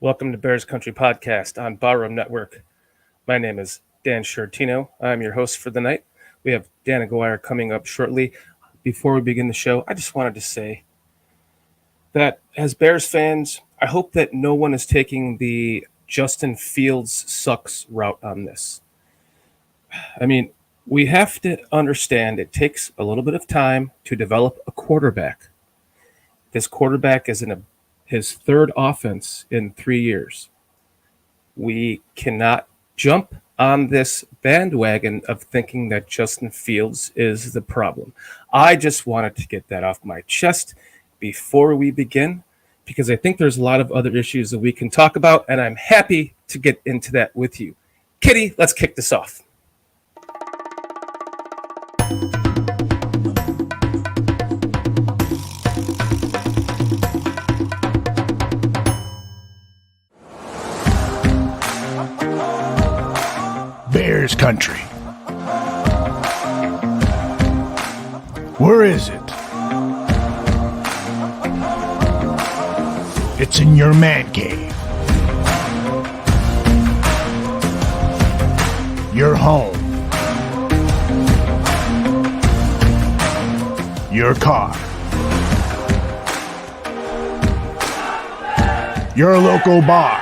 Welcome to Bears Country Podcast on Barroom Network. My name is Dan Shortino. I'm your host for the night. We have Dan Aguire coming up shortly. Before we begin the show, I just wanted to say that as Bears fans, I hope that no one is taking the Justin Fields sucks route on this. I mean, we have to understand it takes a little bit of time to develop a quarterback. This quarterback is in his third offense in 3 years. We cannot jump on this bandwagon of thinking that Justin Fields is the problem. I just wanted to get that off my chest before we begin, because I think there's a lot of other issues that we can talk about, and I'm happy to get into that with you. Kitty, let's kick this off. Bears country. Where is it? It's in your man cave. Your home. Your car. Your local bar.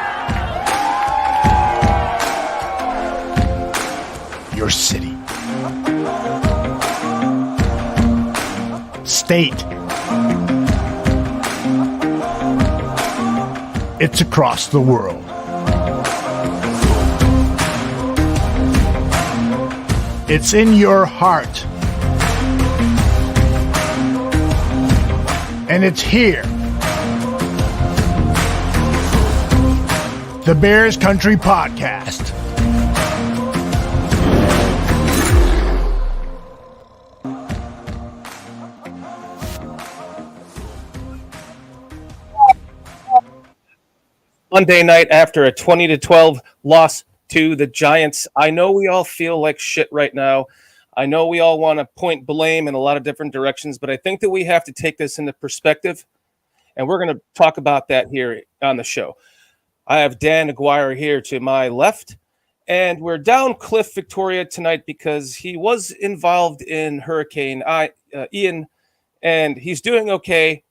Your city, state. It's across the world. It's in your heart. And it's here. The Bears Country Podcast. Monday night after a 20-12 loss to the Giants. I know we all feel like shit right now. I know we all want to point blame in a lot of different directions, but I think that we have to take this into perspective, and we're going to talk about that here on the show. I have Dan Aguire here to my left, and we're down Cliff, Victoria tonight because he was involved in Hurricane Ian, and he's doing okay.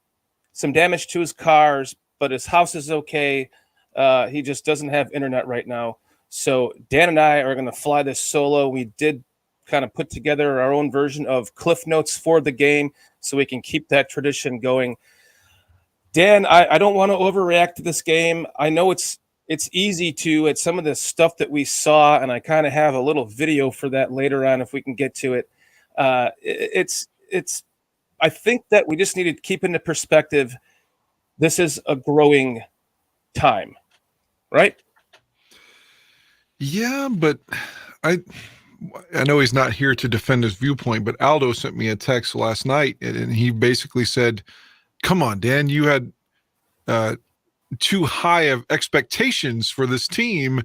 Some damage to his cars, but his house is okay. He just doesn't have internet right now. So Dan and I are going to fly this solo. We did kind of put together our own version of Cliff Notes for the game so we can keep that tradition going. Dan, I don't want to overreact to this game. I know it's easy to at some of the stuff that we saw, and I kind of have a little video for that later on if we can get to it. I think that we just need to keep into perspective. This is a growing time, right? Yeah, but I know he's not here to defend his viewpoint, but Aldo sent me a text last night, and he basically said, come on, Dan, you had too high of expectations for this team.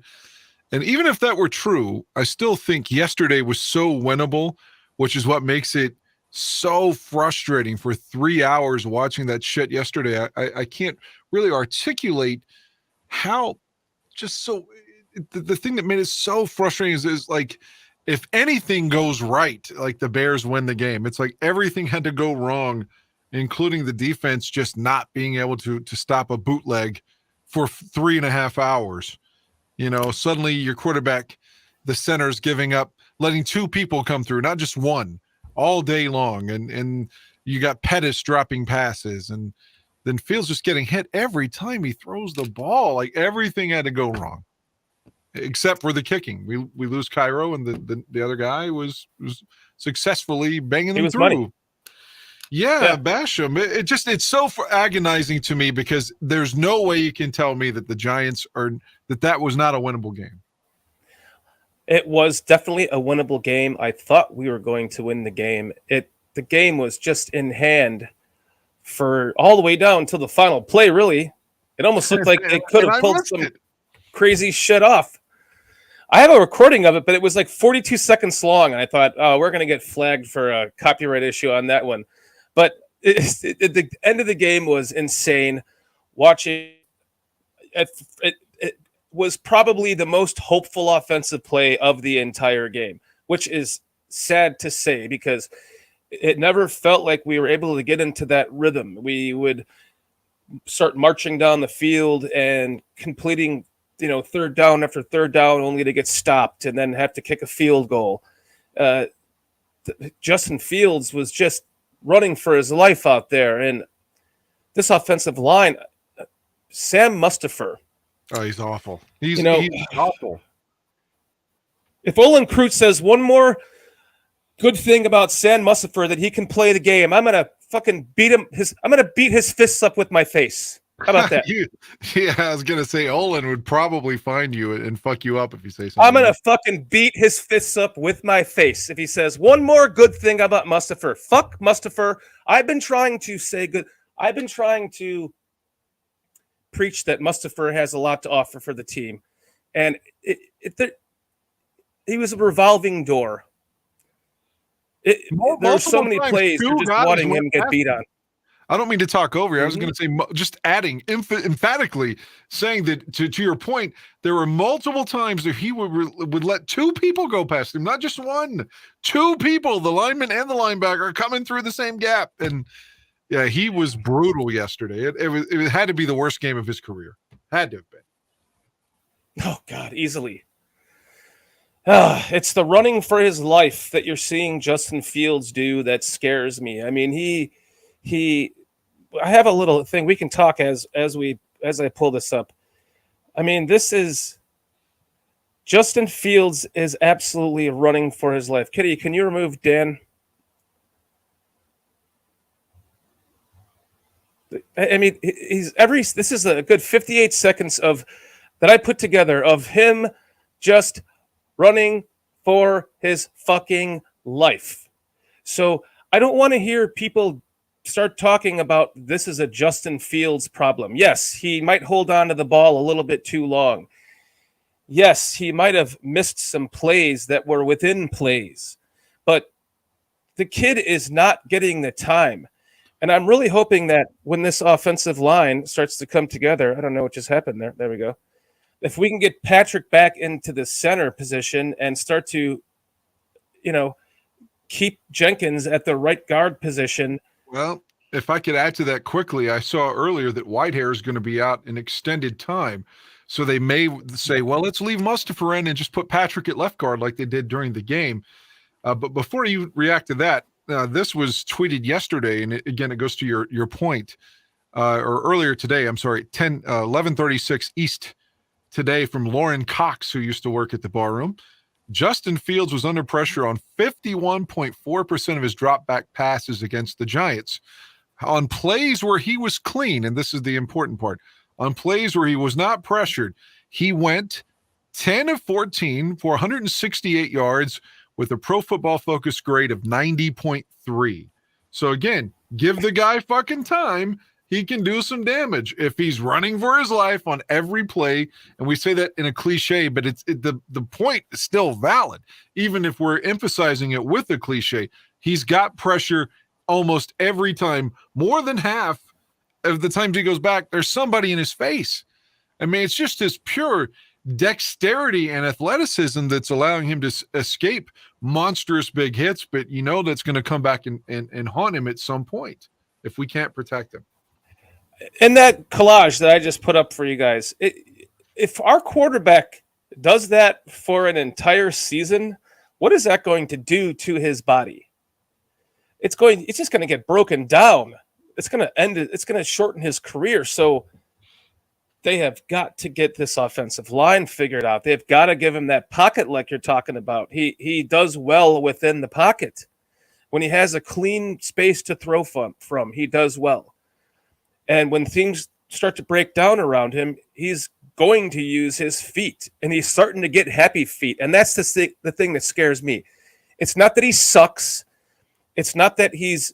And even if that were true, I still think yesterday was so winnable, which is what makes it so frustrating for 3 hours watching that shit yesterday. I can't really articulate how just so the thing that made it so frustrating is like, if anything goes right, like the Bears win the game. It's like everything had to go wrong, including the defense just not being able to stop a bootleg for 3.5 hours. You know, suddenly your quarterback, the center's giving up, letting two people come through, not just one, all day long. And you got Pettis dropping passes, and then Fields just getting hit every time he throws the ball. Like everything had to go wrong, except for the kicking. We lose Cairo, and the other guy was successfly banging them through. Money. Yeah, bash him. It's so agonizing to me because there's no way you can tell me that the Giants that was not a winnable game. It was definitely a winnable game. I thought we were going to win the game. The game was just in hand for all the way down until the final play, really. It almost looked like they could have pulled some crazy shit off. I have a recording of it, but it was like 42 seconds long, and I thought, oh, we're going to get flagged for a copyright issue on that one. But the end of the game was insane. Watching, it was probably the most hopeful offensive play of the entire game, which is sad to say because it never felt like we were able to get into that rhythm. We would start marching down the field and completing, third down after third down only to get stopped and then have to kick a field goal. Justin Fields was just running for his life out there. And this offensive line, Sam Mustipher. Oh, he's awful. He's awful. If Olin Kreutz says one more good thing about Sam Mustipher that he can play the game, I'm gonna fucking beat him. I'm gonna beat his fists up with my face. How about that? I was gonna say Olin would probably find you and fuck you up if you say something. I'm gonna fucking beat his fists up with my face if he says one more good thing about Mustipher. Fuck Mustipher. I've been trying to preach that Mustipher has a lot to offer for the team, and he was a revolving door. There's so many plays for just wanting him to get beat on. I don't mean to talk over you. I was going to say, just adding emphatically saying that to your point, there were multiple times that he would let two people go past him, not just one, two people, the lineman and the linebacker, coming through the same gap. And yeah, he was brutal yesterday. It had to be the worst game of his career. Had to have been. Oh God, easily. It's the running for his life that you're seeing Justin Fields do that scares me. I mean, I have a little thing we can talk as I pull this up. I mean, Justin Fields is absolutely running for his life. Kitty, can you remove Dan? I mean, this is a good 58 seconds that I put together of him just running for his fucking life. So I don't want to hear people start talking about this is a Justin Fields problem. Yes, he might hold on to the ball a little bit too long. Yes, he might have missed some plays that were within plays. But the kid is not getting the time. And I'm really hoping that when this offensive line starts to come together, I don't know what just happened there. There we go. If we can get Patrick back into the center position and start to, keep Jenkins at the right guard position. Well, if I could add to that quickly, I saw earlier that Whitehair is going to be out an extended time. So they may say, well, let's leave Mustipher in and just put Patrick at left guard like they did during the game. But before you react to that, this was tweeted yesterday, and it goes to your point, or earlier today, I'm sorry, 11:36 East today from Lauren Cox, who used to work at the bar room. Justin Fields was under pressure on 51.4% of his drop back passes against the Giants. On plays where he was clean, and this is the important part, on plays where he was not pressured, he went 10 of 14 for 168 yards with a Pro Football Focus grade of 90.3. So again, give the guy fucking time. He can do some damage if he's running for his life on every play. And we say that in a cliche, but the point is still valid. Even if we're emphasizing it with a cliche, he's got pressure almost every time. More than half of the times he goes back, there's somebody in his face. I mean, it's just his pure dexterity and athleticism that's allowing him to escape monstrous big hits. But that's going to come back and haunt him at some point if we can't protect him. And that collage that I just put up for you guys, if our quarterback does that for an entire season, what is that going to do to his body? It's just going to get broken down. It's going to end it. It's going to shorten his career. So they have got to get this offensive line figured out. They've got to give him that pocket like you're talking about. He does well within the pocket. When he has a clean space to throw from, he does well. And when things start to break down around him, he's going to use his feet, and he's starting to get happy feet. And that's the thing that scares me. It's not that he sucks. It's not that he's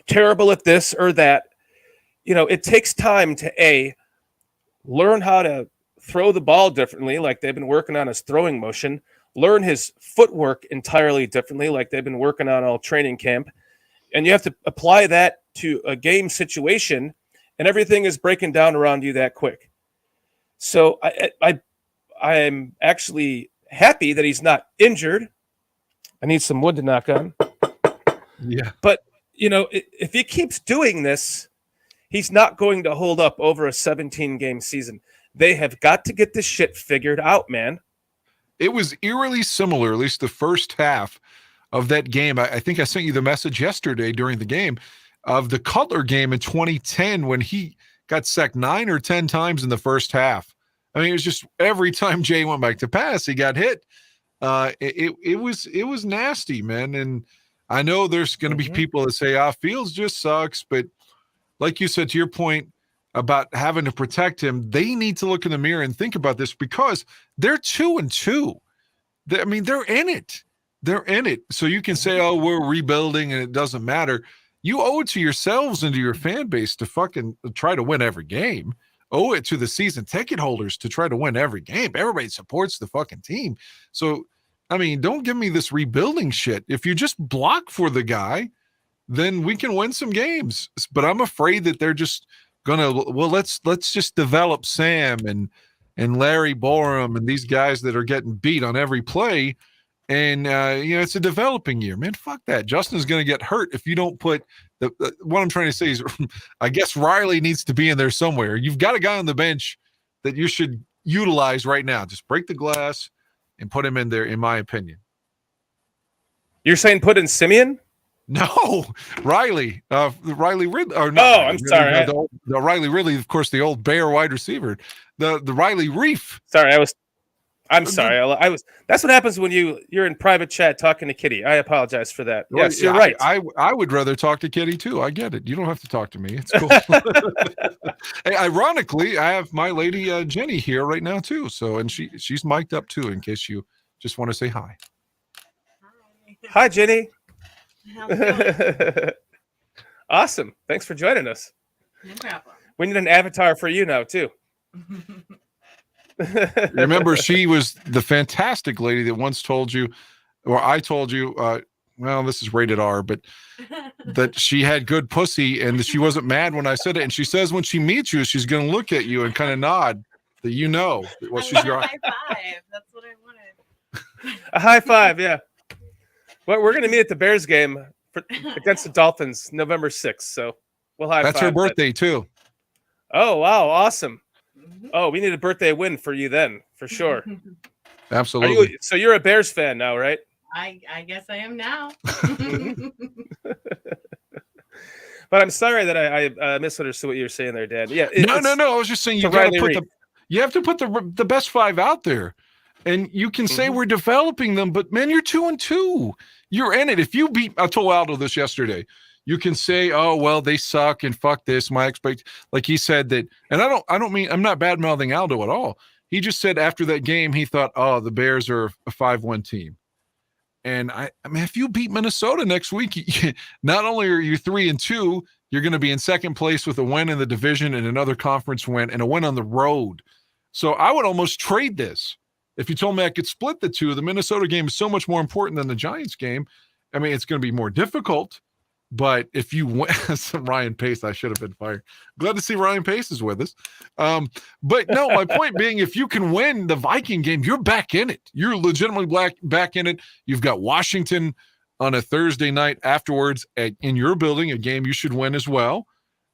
terrible at this or that. It takes time to learn how to throw the ball differently, like they've been working on his throwing motion, learn his footwork entirely differently, like they've been working on all training camp. And you have to apply that to a game situation, and everything is breaking down around you that quick. So I'm actually happy that he's not injured. I need some wood to knock on. Yeah. But, if he keeps doing this, he's not going to hold up over a 17-game season. They have got to get this shit figured out, man. It was eerily similar, at least the first half of that game. I think I sent you the message yesterday during the game of the Cutler game in 2010 when he got sacked 9 or 10 times in the first half. I mean, it was just every time Jay went back to pass, he got hit. It was nasty, man. And I know there's going to be people that say, Fields just sucks. But like you said, to your point about having to protect him, they need to look in the mirror and think about this because they're 2-2. They're in it. They're in it. So you can say, oh, we're rebuilding and it doesn't matter. You owe it to yourselves and to your fan base to fucking try to win every game. Owe it to the season ticket holders to try to win every game. Everybody supports the fucking team. So, don't give me this rebuilding shit. If you just block for the guy, then we can win some games. But I'm afraid that they're just gonna, let's just develop Sam and Larry Borum and these guys that are getting beat on every play. And, it's a developing year, man. Fuck that. Justin's going to get hurt if you don't put what I'm trying to say is I guess Riley needs to be in there somewhere. You've got a guy on the bench that you should utilize right now. Just break the glass and put him in there, in my opinion. You're saying put in Simeon? No, Riley. Riley Ridley. Or not, I'm sorry. The Riley Ridley, of course, the old Bear wide receiver. The Riley Reef. Sorry, I'm sorry. That's what happens when you're in private chat talking to Kitty. I apologize for that. Yes, you're right. I would rather talk to Kitty too. I get it. You don't have to talk to me. It's cool. Hey, ironically, I have my lady Jenny here right now too. So, and she's mic'd up too, in case you just want to say hi. Hi, Jenny. Awesome. Thanks for joining us. No problem. We need an avatar for you now too. Remember, she was the fantastic lady that once told you, or I told you, well, this is rated R, but that she had good pussy and that she wasn't mad when I said it. And she says when she meets you, she's going to look at you and kind of nod that you know what she's going. High five. That's what I wanted. A high five, yeah. Well, we're going to meet at the Bears game against the Dolphins November 6th. So we'll high five. That's her birthday too. Oh, wow. Awesome. Oh, we need a birthday win for you then, for sure. Absolutely. So you're a Bears fan now, right? I guess I am now. But I'm sorry that I misunderstood what you were saying there, Dan. Yeah. No. I was just saying you got to put you have to put the best 5 out there, and you can say we're developing them, but man, you're 2-2. You're in it. If you beat, I told Aldo this yesterday. You can say, oh, well, they suck and fuck this. Like he said that, and I don't mean, I'm not bad mouthing Aldo at all. He just said after that game, he thought, oh, the Bears are a 5-1 team. And I mean, if you beat Minnesota next week, not only are you 3-2, you're going to be in second place with a win in the division and another conference win and a win on the road. So I would almost trade this. If you told me I could split the two, the Minnesota game is so much more important than the Giants game. I mean, it's going to be more difficult. But if you win, Ryan Pace, I should have been fired. Glad to see Ryan Pace is with us. But no, my point being, if you can win the Viking game, you're back in it. You're legitimately back in it. You've got Washington on a Thursday night afterwards in your building, a game you should win as well.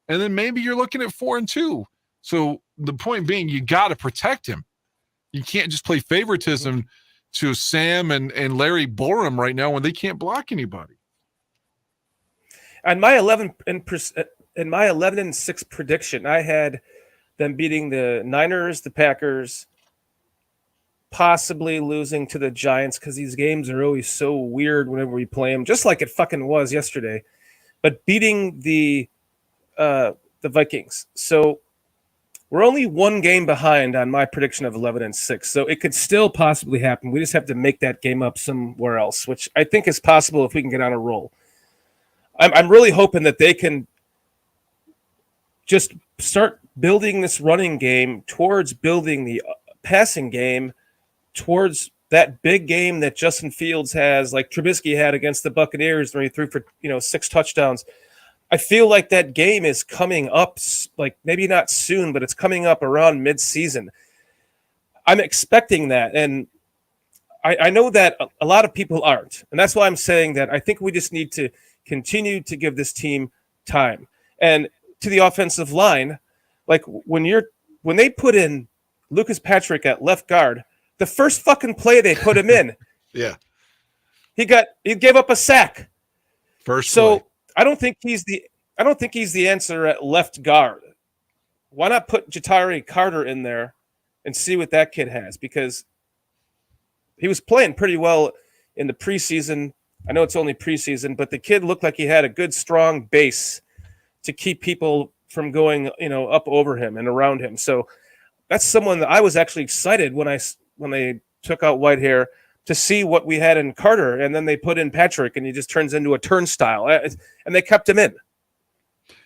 And then maybe you're looking at 4-2. So the point being, you got to protect him. You can't just play favoritism to Sam and Larry Borum right now when they can't block anybody. On my 11-6 prediction, I had them beating the Niners, the Packers, possibly losing to the Giants because these games are always so weird whenever we play them, just like it fucking was yesterday. But beating the Vikings, so we're only one game behind on my prediction of 11-6. So it could still possibly happen. We just have to make that game up somewhere else, which I think is possible if we can get on a roll. I'm really hoping that they can just start building this running game towards building the passing game towards that big game that Justin Fields has, like Trubisky had against the Buccaneers where he threw for 6 touchdowns. I feel like that game is coming up, like maybe not soon, but it's coming up around mid-season. I'm expecting that, and I know that a lot of people aren't, and that's why I'm saying that I think we just need to continue to give this team time. And to the offensive line, like when they put in Lucas Patrick at left guard, the first fucking play they put him in, Yeah. he gave up a sack. First So play. I don't think he's the answer at left guard. Why not put Jatari Carter in there and see what that kid has? Because he was playing pretty well in the preseason. I know it's only preseason, but the kid looked like he had a good, strong base to keep people from going, up over him and around him. So that's someone that I was actually excited when they took out Whitehair to see what we had in Carter, and then they put in Patrick, and he just turns into a turnstile, and they kept him in.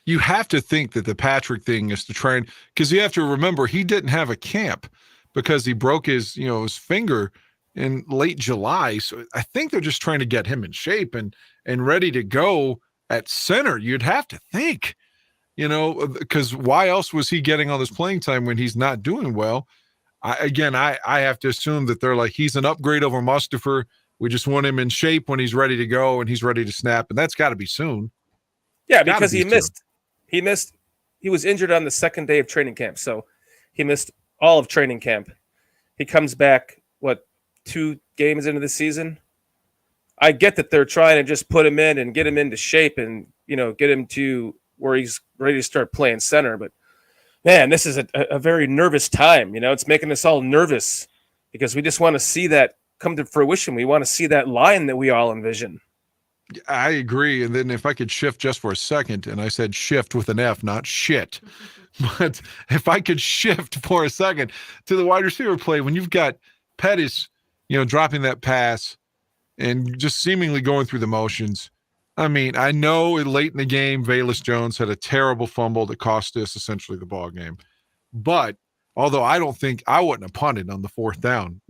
You have to think that the Patrick thing is to try and, because you have to remember he didn't have a camp because he broke his finger in late July. So I think they're just trying to get him in shape and ready to go at center. You'd have to think, because why else was he getting all this playing time when he's not doing well? I have to assume that they're like, he's an upgrade over Mustafa. We just want him in shape when he's ready to go and he's ready to snap. And that's got to be soon. Yeah, because he missed. He was injured on the second day of training camp. So he missed all of training camp. He comes back, 2 games into the season? I get that they're trying to just put him in and get him into shape and, get him to where he's ready to start playing center. But, man, this is a very nervous time. It's making us all nervous because we just want to see that come to fruition. We want to see that line that we all envision. I agree. And then if I could shift just for a second, and I said shift with an F, not shit. But if I could shift for a second to the wide receiver play, when you've got Pettis, dropping that pass and just seemingly going through the motions. I mean, I know late in the game, Velus Jones had a terrible fumble that cost us essentially the ball game. But although I don't think I wouldn't have punted on the 4th down,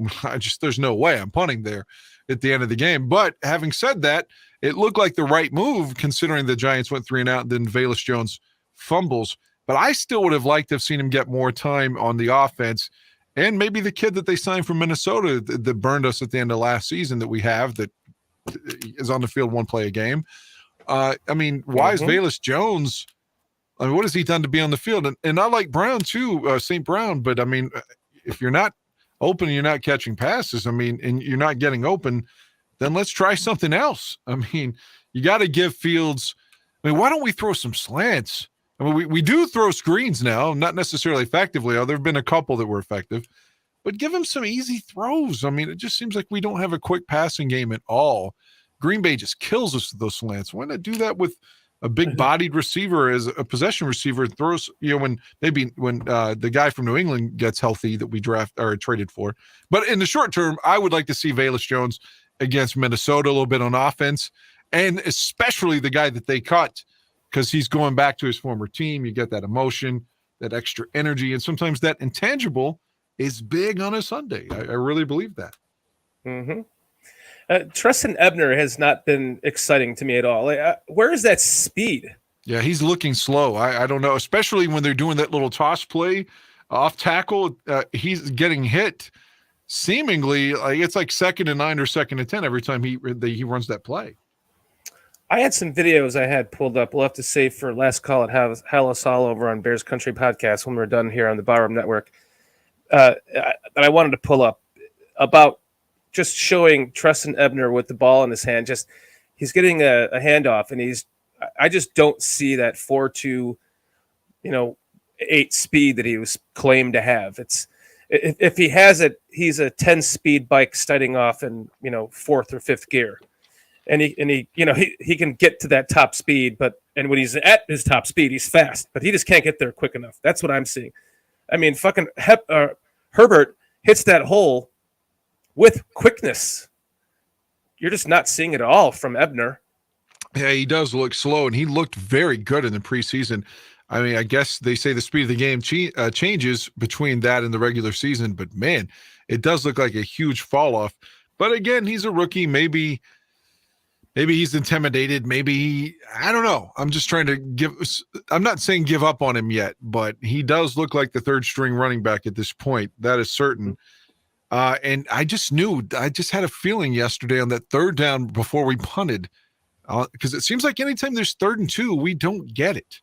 there's no way I'm punting there at the end of the game. But having said that, it looked like the right move considering the Giants went 3 and out and then Velus Jones fumbles. But I still would have liked to have seen him get more time on the offense. And maybe the kid that they signed from Minnesota that burned us at the end of last season that we have that is on the field 1 play a game. Why is Velus Jones? What has he done to be on the field? And I like Brown too, St. Brown. But if you're not open, you're not catching passes. And you're not getting open, then let's try something else. You got to give Fields. Why don't we throw some slants? We do throw screens now, not necessarily effectively. There have been a couple that were effective, but give him some easy throws. It just seems like we don't have a quick passing game at all. Green Bay just kills us with those slants. Why not do that with a big-bodied receiver as a possession receiver? Throws, when the guy from New England gets healthy that we draft or traded for. But in the short term, I would like to see Velus Jones against Minnesota a little bit on offense, and especially the guy that they cut. Because he's going back to his former team. You get that emotion, that extra energy, and sometimes that intangible is big on a Sunday. I really believe that. Mm-hmm. Treston Ebner has not been exciting to me at all. Where is that speed? Yeah, he's looking slow. I don't know, especially when they're doing that little toss play off tackle. He's getting hit seemingly. It's like 2nd and 9 or 2nd and 10 every time he runs that play. I had some videos I had pulled up. We'll have to save for last call at Hell Us All over on Bears Country Podcast when we're done here on the Barroom Network. That I wanted to pull up about just showing Treston Ebner with the ball in his hand. Just he's getting a handoff, and I just don't see that 4.2, 8 speed that he was claimed to have. If he has it, he's a 10-speed bike starting off in 4th or 5th gear. And he can get to that top speed, and when he's at his top speed, he's fast, but he just can't get there quick enough. That's what I'm seeing. Fucking Herbert hits that hole with quickness. You're just not seeing it at all from Ebner. Yeah, he does look slow, and he looked very good in the preseason. I guess they say the speed of the game changes between that and the regular season, but man, it does look like a huge fall off. But again, he's a rookie. Maybe he's intimidated. I don't know. I'm just trying to I'm not saying give up on him yet, but he does look like the 3rd string running back at this point. That is certain. And I just had a feeling yesterday on that third down before we punted, because it seems like anytime there's 3rd and 2, we don't get it.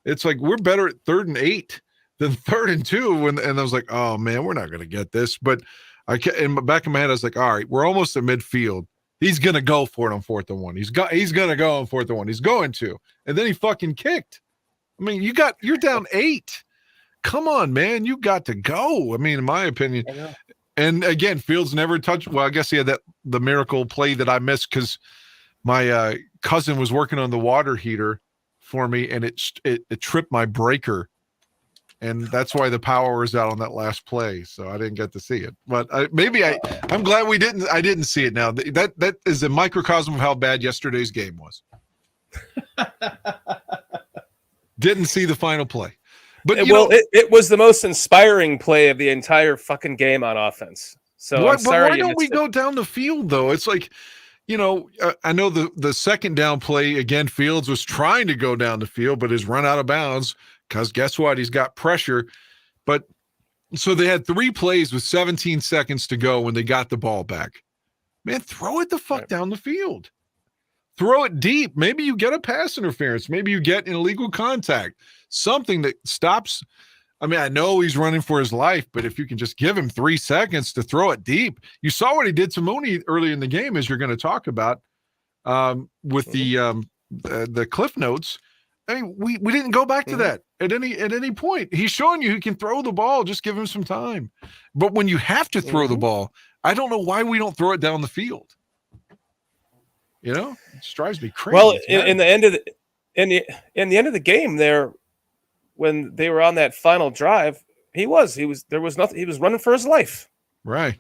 It's like we're better at 3rd and 8 than 3rd and 2. And I was like, oh man, we're not going to get this. But in the back of my head, I was like, all right, we're almost at midfield. He's going to go for it on 4th and 1. He's going to go on 4th and 1. He's going to. And then he fucking kicked. I mean, you're down 8. Come on, man. You got to go. I mean, in my opinion. And again, Fields never touched. Well, I guess he had the miracle play that I missed because my cousin was working on the water heater for me, and it tripped my breaker, and that's why the power was out on that last play. So I didn't get to see it. But I'm glad we didn't. I didn't see it. Now that is a microcosm of how bad yesterday's game was. Didn't see the final play. But it was the most inspiring play of the entire fucking game on offense. So I'm sorry. Why don't we go down the field though? It's like, I know the second down play again. Fields was trying to go down the field, but is run out of bounds because guess what? He's got pressure. But so they had 3 plays with 17 seconds to go when they got the ball back. Man, throw it the fuck down the field. Throw it deep. Maybe you get a pass interference. Maybe you get an illegal contact. Something that stops. I mean, I know he's running for his life, but if you can just give him 3 seconds to throw it deep. You saw what he did to Mooney early in the game, as you're going to talk about with the cliff notes. I mean, we didn't go back to that at any point. He's showing you he can throw the ball. Just give him some time. But when you have to throw the ball, I don't know why we don't throw it down the field. It just drives me crazy. Well, in the end of the game there, when they were on that final drive, he was running for his life. Right.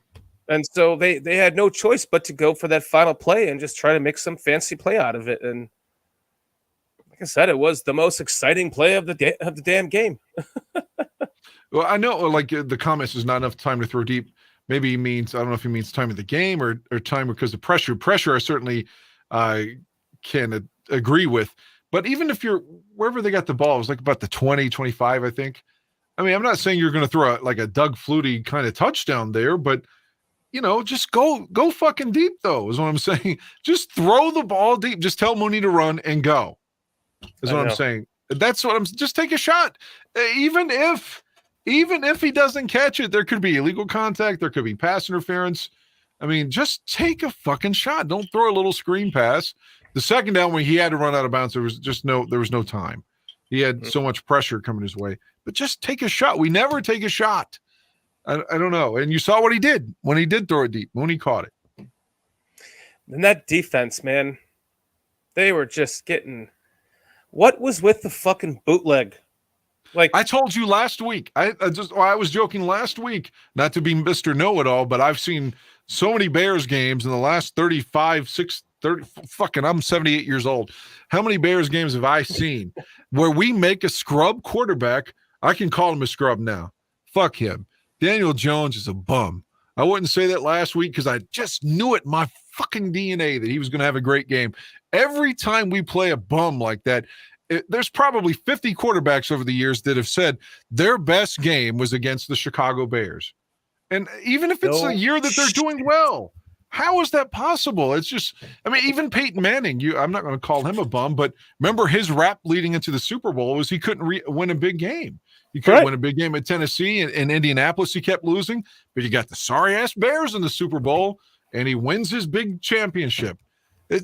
And so they had no choice but to go for that final play and just try to make some fancy play out of it. And like I said, it was the most exciting play of the damn game. Well, I know like the comments is not enough time to throw deep. Maybe he means, I don't know if he means time of the game or time because of pressure. Pressure, I certainly can agree with. But even if you're wherever they got the ball, it was like about the 20, 25, I think. I mean, I'm not saying you're going to throw like a Doug Flutie kind of touchdown there, but just go fucking deep though, is what I'm saying. Just throw the ball deep. Just tell Mooney to run and go. Is what I'm saying. That's what just take a shot. Even if he doesn't catch it, there could be illegal contact. There could be pass interference. I mean, just take a fucking shot. Don't throw a little screen pass. The second down when he had to run out of bounds, there was no time. He had so much pressure coming his way. But just take a shot. We never take a shot. I don't know. And you saw what he did when he did throw it deep, when he caught it. And that defense, man, they were just getting – what was with the fucking bootleg? Like I told you last week. I was joking last week, not to be Mr. Know-It-All, but I've seen so many Bears games in the last 30, I'm 78 years old. How many Bears games have I seen where we make a scrub quarterback? I can call him a scrub now. Fuck him. Daniel Jones is a bum. I wouldn't say that last week because I just knew it in my fucking DNA that he was going to have a great game. Every time we play a bum like that, there's probably 50 quarterbacks over the years that have said their best game was against the Chicago Bears. And even if it's a year that they're doing well, how is that possible? It's just, I mean, even Peyton Manning, I'm not going to call him a bum, but remember his rap leading into the Super Bowl was he couldn't win a big game. He couldn't win a big game at Tennessee and in Indianapolis. He kept losing, but you got the sorry-ass Bears in the Super Bowl, and he wins his big championship.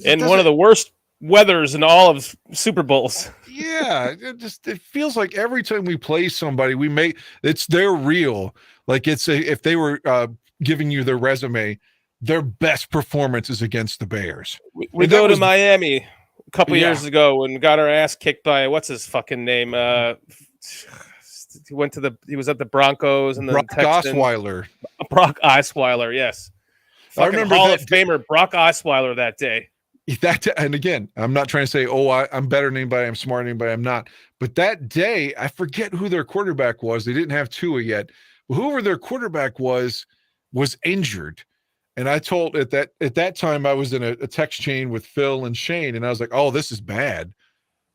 And one of the worst weathers in all of Super Bowls. Yeah, it feels like every time we play somebody, they're real. Like if they were giving you their resume, their best performance is against the Bears. We go to Miami a couple years ago and got our ass kicked by what's his fucking name? He was at the Broncos and the Brock Texans. Osweiler. Brock Osweiler, yes. I remember Hall of Famer Brock Osweiler that day. And again, I'm not trying to say, I'm better than anybody, I'm smarter than anybody, I'm not. But that day, I forget who their quarterback was. They didn't have Tua yet. Whoever their quarterback was injured. And I told at that time I was in a text chain with Phil and Shane, and I was like, "Oh, this is bad."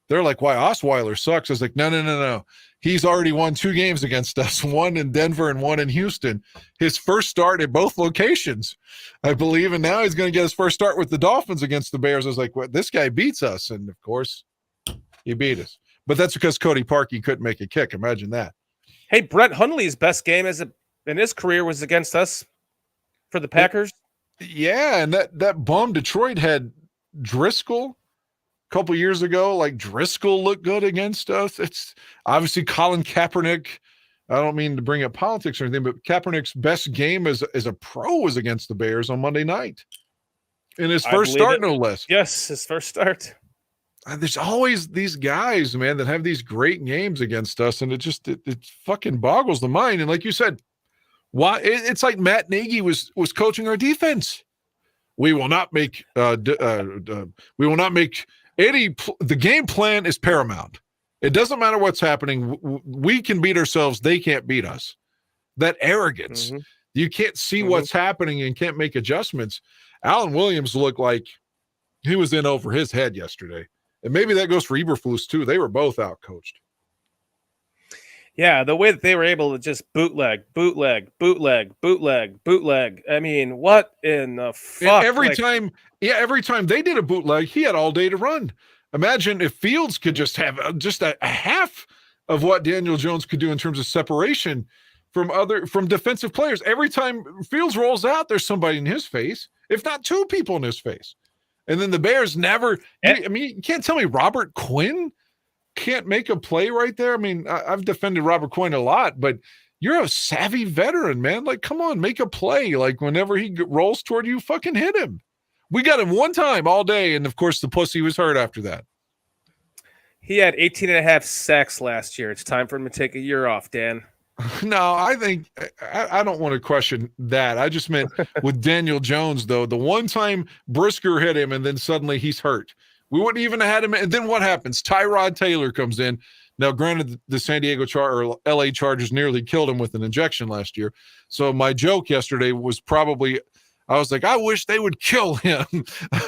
They're like, why Osweiler sucks? I was like, no. He's already won 2 games against us, one in Denver and one in Houston. His first start at both locations, I believe, and now he's going to get his first start with the Dolphins against the Bears. I was like, well, this guy beats us, and of course, he beat us. But that's because Cody Parkey couldn't make a kick. Imagine that. Hey, Brett Hundley's best game in his career was against us for the Packers. Yeah, and that bum Detroit had Driscoll a couple years ago. Like, Driscoll looked good against us. It's obviously Colin Kaepernick. I don't mean to bring up politics or anything, but Kaepernick's best game as a pro was against the Bears on Monday night. In his first start, no less. Yes, his first start. There's always these guys, man, that have these great games against us, and it fucking boggles the mind. And like you said, why it's like Matt Nagy was coaching our defense. We will not make the game plan is paramount. It doesn't matter what's happening. We can beat ourselves. They can't beat us. That arrogance. Mm-hmm. You can't see what's happening and can't make adjustments. Alan Williams looked like he was in over his head yesterday. And maybe that goes for Eberflus too. They were both out-coached. Yeah, the way that they were able to just bootleg. I mean, what in the fuck? And every time they did a bootleg, he had all day to run. Imagine if Fields could just have just a half of what Daniel Jones could do in terms of separation from defensive players. Every time Fields rolls out, there's somebody in his face, if not 2 people in his face. And then the Bears never – I mean, you can't tell me Robert Quinn can't make a play right there. I mean, I've defended Robert Quinn a lot, but you're a savvy veteran, man. Like, come on, make a play. Like, whenever he rolls toward you, fucking hit him. We got him one time all day, and, of course, the pussy was hurt after that. He had 18 and a half sacks last year. It's time for him to take a year off, Dan. No, I think I don't want to question that. I just meant with Daniel Jones, though, the one time Brisker hit him and then suddenly he's hurt. We wouldn't even have had him. And then what happens? Tyrod Taylor comes in. Now, granted, the San Diego or LA Chargers nearly killed him with an injection last year. So my joke yesterday was probably, I was like, I wish they would kill him.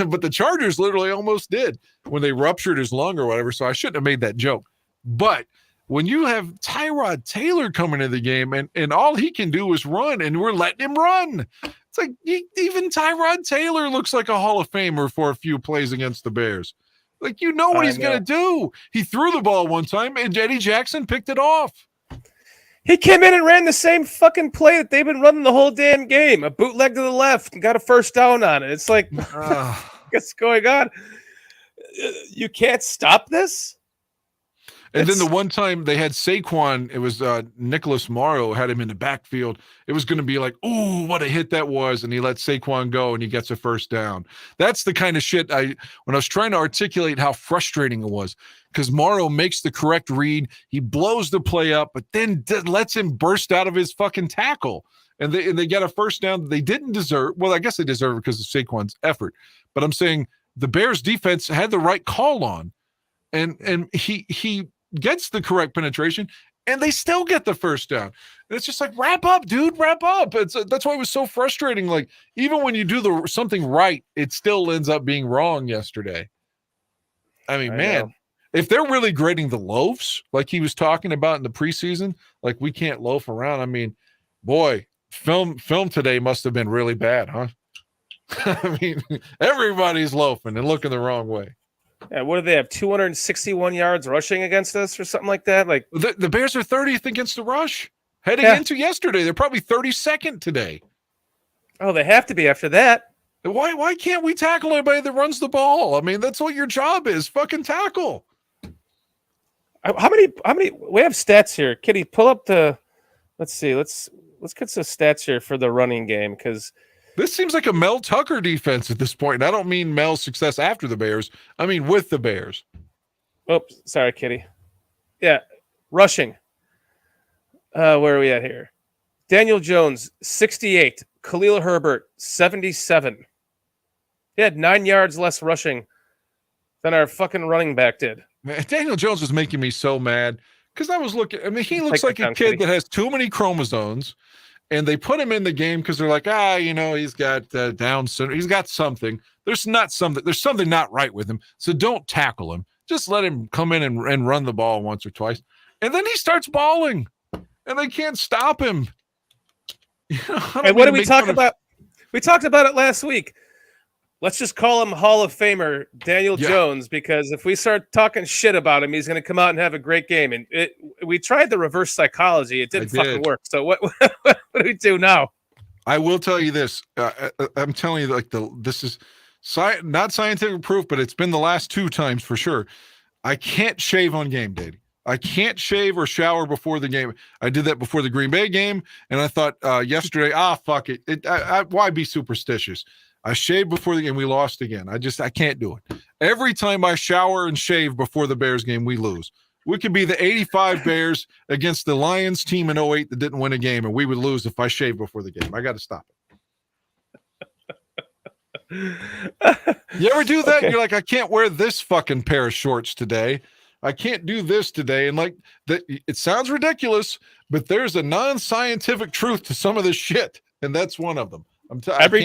But the Chargers literally almost did when they ruptured his lung or whatever. So I shouldn't have made that joke. But when you have Tyrod Taylor coming into the game and all he can do is run, and we're letting him run. It's like even Tyrod Taylor looks like a Hall of Famer for a few plays against the Bears. Like, you know what he's going to do. He threw the ball one time, and Eddie Jackson picked it off. He came in and ran the same fucking play that they've been running the whole damn game. A bootleg to the left and got a first down on it. It's like, what's going on? You can't stop this? And then the one time they had Saquon, it was Nicholas Morrow had him in the backfield. It was going to be like, ooh, what a hit that was. And he let Saquon go and he gets a first down. That's the kind of shit when I was trying to articulate how frustrating it was, because Morrow makes the correct read. He blows the play up, but then lets him burst out of his fucking tackle. And they get a first down that they didn't deserve. Well, I guess they deserve it because of Saquon's effort. But I'm saying the Bears defense had the right call on. And he gets the correct penetration, and they still get the first down. And it's just like, wrap up, dude, wrap up. That's why it was so frustrating. Like, even when you do something right, it still ends up being wrong yesterday. I mean, man, if they're really grading the loafs, like he was talking about in the preseason, like we can't loaf around. I mean, boy, film today must have been really bad, huh? I mean, everybody's loafing and looking the wrong way. Yeah, what do they have? 261 yards rushing against us or something like that? Like the Bears are 30th against the rush. Heading into yesterday, they're probably 32nd today. Oh, they have to be after that. Why can't we tackle anybody that runs the ball? I mean, that's what your job is. Fucking tackle. How many we have stats here. Kitty, pull up let's see. Let's get some stats here for the running game, because this seems like a Mel Tucker defense at this point. And I don't mean Mel's success after the Bears. I mean with the Bears. Oops, sorry, Kitty. Yeah, rushing. Where are we at here? Daniel Jones, 68. Khalil Herbert, 77. He had 9 yards less rushing than our fucking running back did. Man, Daniel Jones was making me so mad because I was looking. I mean, he looks like a kid that has too many chromosomes. And they put him in the game because they're like, he's got Down syndrome. He's got something. There's something not right with him. So don't tackle him. Just let him come in and run the ball once or twice. And then he starts balling, and they can't stop him. You know, and what did we talk about? We talked about it last week. Let's just call him Hall of Famer Daniel Jones, because if we start talking shit about him, he's going to come out and have a great game. And we tried the reverse psychology. It didn't fucking work. So what do we do now? I will tell you this. I'm telling you, like, this is not scientific proof, but it's been the last 2 times for sure. I can't shave on game day. I can't shave or shower before the game. I did that before the Green Bay game, and I thought yesterday, fuck it. Why be superstitious? I shaved before the game. We lost again. I can't do it. Every time I shower and shave before the Bears game, we lose. We could be the 85 Bears against the Lions team in 08 that didn't win a game, and we would lose if I shaved before the game. I got to stop it. You ever do that? Okay. You're like, I can't wear this fucking pair of shorts today. I can't do this today. And like that, it sounds ridiculous, but there's a non-scientific truth to some of this shit. And that's one of them. Every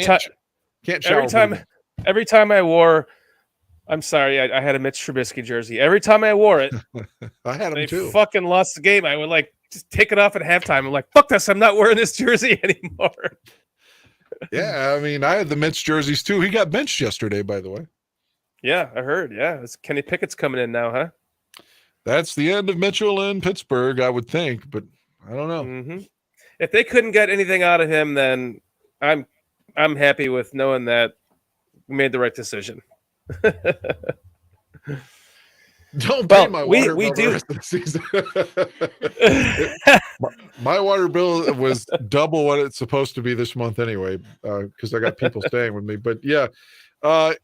time I wore, I'm sorry, I had a Mitch Trubisky jersey. Every time I wore it, I had them too. Fucking lost the game. I would like just take it off at halftime. I'm like, fuck this. I'm not wearing this jersey anymore. Yeah. I mean, I had the Mitch jerseys too. He got benched yesterday, by the way. Yeah, I heard. Yeah. It's Kenny Pickett's coming in now, huh? That's the end of Mitchell in Pittsburgh, I would think, but I don't know. Mm-hmm. If they couldn't get anything out of him, then I'm happy with knowing that we made the right decision. Don't pay my water bill the rest of the season. My water bill was double what it's supposed to be this month anyway, because I got people staying with me. But yeah. I'm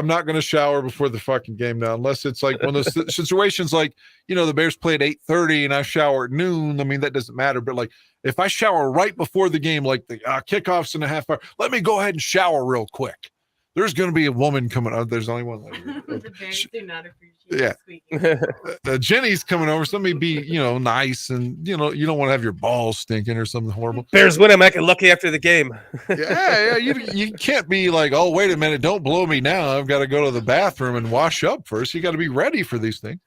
not going to shower before the fucking game now, unless it's like one of those situations like, the Bears play at 8:30 and I shower at noon. I mean, that doesn't matter. But like, if I shower right before the game, like the kickoff's in a half hour, let me go ahead and shower real quick. There's going to be a woman coming out. There's only one. The Bears do not appreciate Jenny's coming over. So let me be, nice. And, you don't want to have your balls stinking or something horrible. Bears win. I'm acting lucky after the game. Yeah. You can't be like, oh, wait a minute. Don't blow me now. I've got to go to the bathroom and wash up first. You got to be ready for these things.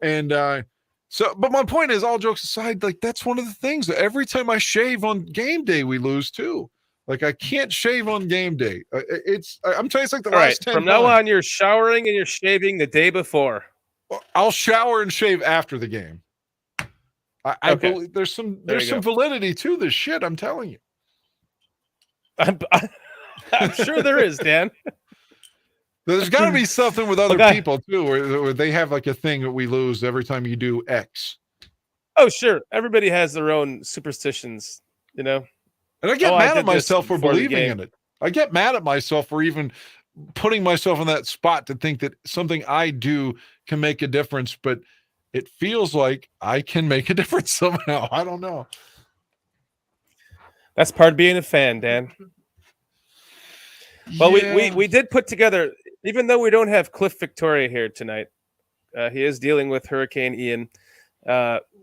And but my point is, all jokes aside, like that's one of the things that every time I shave on game day, we lose too. Like I can't shave on game day. I'm telling you, it's like the last 10 From now on, you're showering and you're shaving the day before. I'll shower and shave after the game. I believe there's some validity to this shit. I'm telling you. I'm sure there is, Dan. There's got to be something with other people too, where they have like a thing that we lose every time you do X. Oh, sure. Everybody has their own superstitions, And I get mad at myself for believing in it. I get mad at myself for even putting myself in that spot to think that something I do can make a difference, but it feels like I can make a difference somehow. I don't know. That's part of being a fan, Dan. Well, we did put together, even though we don't have Cliff Victoria here tonight, he is dealing with Hurricane Ian.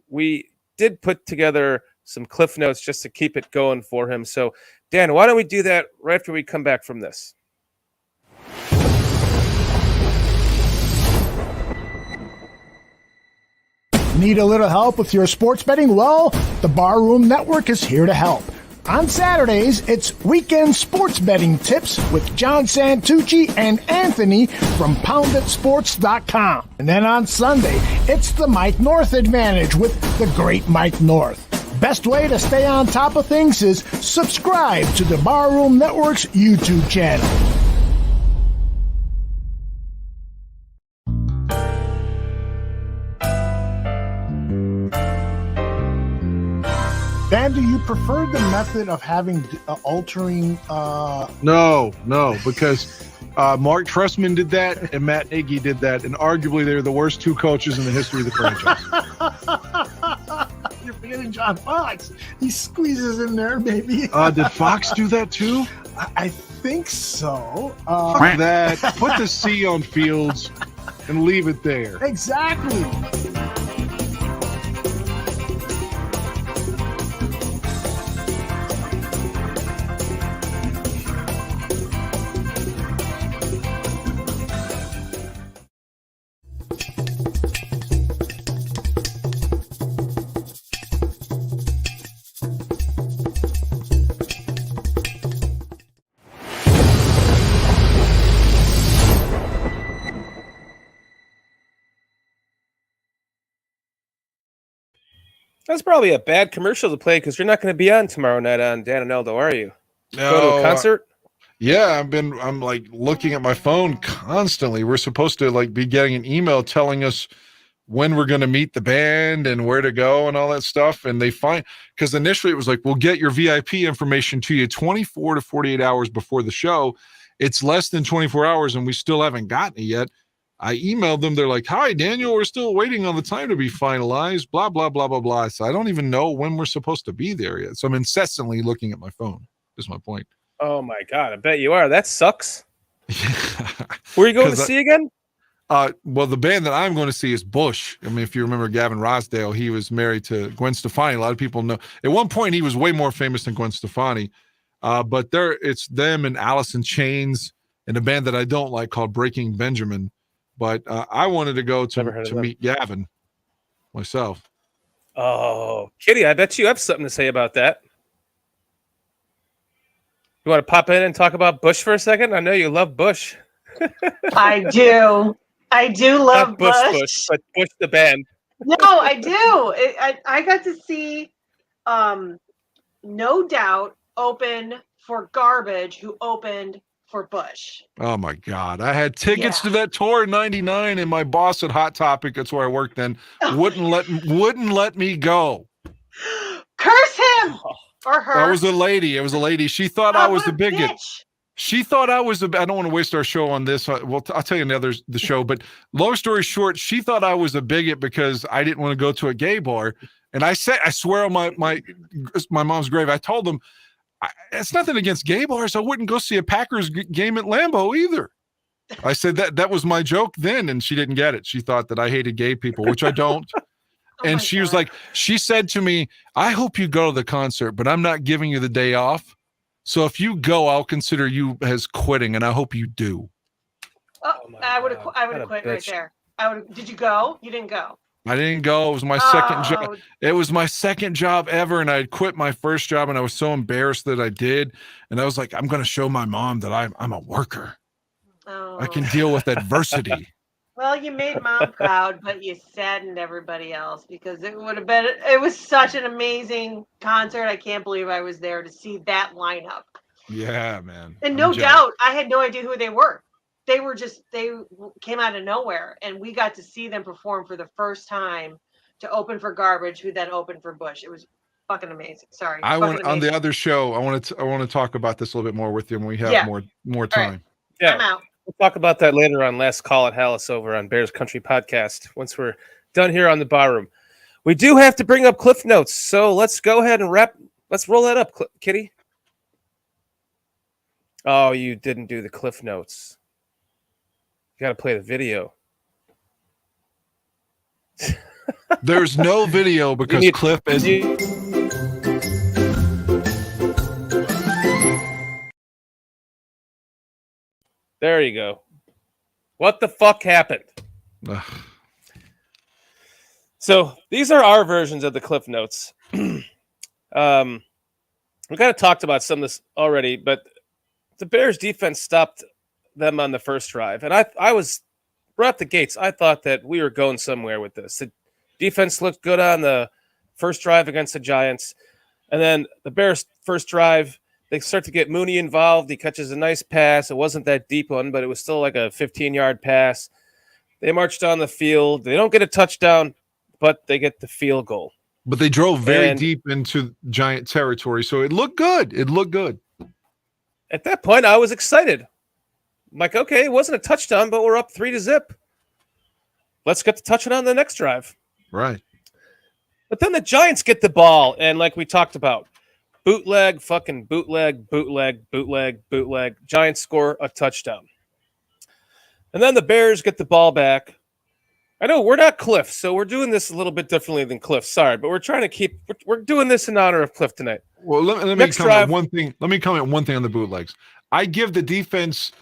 We did put together some Cliff Notes just to keep it going for him. So, Dan, why don't we do that right after we come back from this? Need a little help with your sports betting? Well, the Barroom Network is here to help. On Saturdays, it's Weekend Sports Betting Tips with John Santucci and Anthony from PoundItSports.com. And then on Sunday, it's the Mike North Advantage with the great Mike North. Best way to stay on top of things is subscribe to the Barroom Network's YouTube channel. Dan, do you prefer the method of having altering? No, because Mark Trestman did that and Matt Nagy did that, and arguably they're the worst two coaches in the history of the franchise. You're forgetting John Fox. He squeezes in there, baby. Did Fox do that too? I think so. Fuck that. Put the C on Fields and leave it there. Exactly. That's probably a bad commercial to play because you're not going to be on tomorrow night on Dan and Eldo, are you? Go to a concert? Yeah, I'm like looking at my phone constantly. We're supposed to like be getting an email telling us when we're going to meet the band and where to go and all that stuff. And because initially it was like, we'll get your VIP information to you 24 to 48 hours before the show. It's less than 24 hours and we still haven't gotten it yet. I emailed them. They're like, hi, Daniel, we're still waiting on the time to be finalized, blah, blah, blah, blah, blah. So I don't even know when we're supposed to be there yet. So I'm incessantly looking at my phone, is my point. Oh, my God. I bet you are. That sucks. Where are you going to see again? Well, the band that I'm going to see is Bush. I mean, if you remember Gavin Rossdale, he was married to Gwen Stefani. A lot of people know. At one point, he was way more famous than Gwen Stefani. But it's them and Alice in Chains and a band that I don't like called Breaking Benjamin. But I wanted to go to meet Gavin myself. Oh, Kitty, I bet you have something to say about that. You want to pop in and talk about Bush for a second? I know you love Bush. I do. I do love Not Bush, but Bush the band. No, I do. I got to see No Doubt open for Garbage, who opened for Bush. Oh my God. I had tickets to that tour in 99 and my boss at Hot Topic, that's where I worked then, wouldn't let me go. Curse him or her. That was a lady. It was a lady. She thought I was the bigot. Bitch. She thought I was I don't want to waste our show on this. Well, I'll tell you the show, but long story short, she thought I was a bigot because I didn't want to go to a gay bar. And I swear on my mom's grave, I told them, it's nothing against gay bars. I wouldn't go see a Packers game at Lambeau either. I said that was my joke then, and she didn't get it. She thought that I hated gay people, which I don't. And she was like, she said to me, I hope you go to the concert, but I'm not giving you the day off. So if you go, I'll consider you as quitting, and I hope you do. I would have quit right there. Did you go? You didn't go. I didn't go. It was my second job. It was my second job ever, and I had quit my first job, and I was so embarrassed that I did. And I was like, I'm going to show my mom that I'm a worker. Oh. I can deal with adversity. Well, you made Mom proud, but you saddened everybody else because it was such an amazing concert. I can't believe I was there to see that lineup. Yeah, man. And no doubt, I had no idea who they were. They came out of nowhere, and we got to see them perform for the first time to open for Garbage, who then opened for Bush. It was fucking amazing. Sorry. On the other show, I want to talk about this a little bit more with you when we have more time. Right. Yeah. I'm out. We'll talk about that later on Last Call at Hallis over on Bears Country Podcast once we're done here on the bar room. We do have to bring up Cliff Notes, so let's go ahead and let's roll that up, Kitty. Oh, you didn't do the Cliff Notes. You got to play the video. There's no video because Cliff is... There you go. What the fuck happened? So these are our versions of the Cliff Notes. We kind of talked about some of this already, but the Bears defense stopped them on the first drive. And I was right at the gates. I thought that we were going somewhere with this. The defense looked good on the first drive against the Giants. And then the Bears' first drive, they start to get Mooney involved. He catches a nice pass. It wasn't that deep one, but it was still like a 15-yard pass. They march down the field. They don't get a touchdown, but they get the field goal. But they drove very deep into Giant territory, so it looked good. It looked good. At that point, I was excited. I'm like, okay, it wasn't a touchdown, but we're up 3-0. Let's get the touchdown on the next drive. Right. But then the Giants get the ball, and like we talked about, bootleg. Giants score a touchdown. And then the Bears get the ball back. I know we're not Cliff, so we're doing this a little bit differently than Cliff. Sorry, but we're trying to we're doing this in honor of Cliff tonight. Well, let me comment one thing. Let me comment one thing on the bootlegs. I give the defense,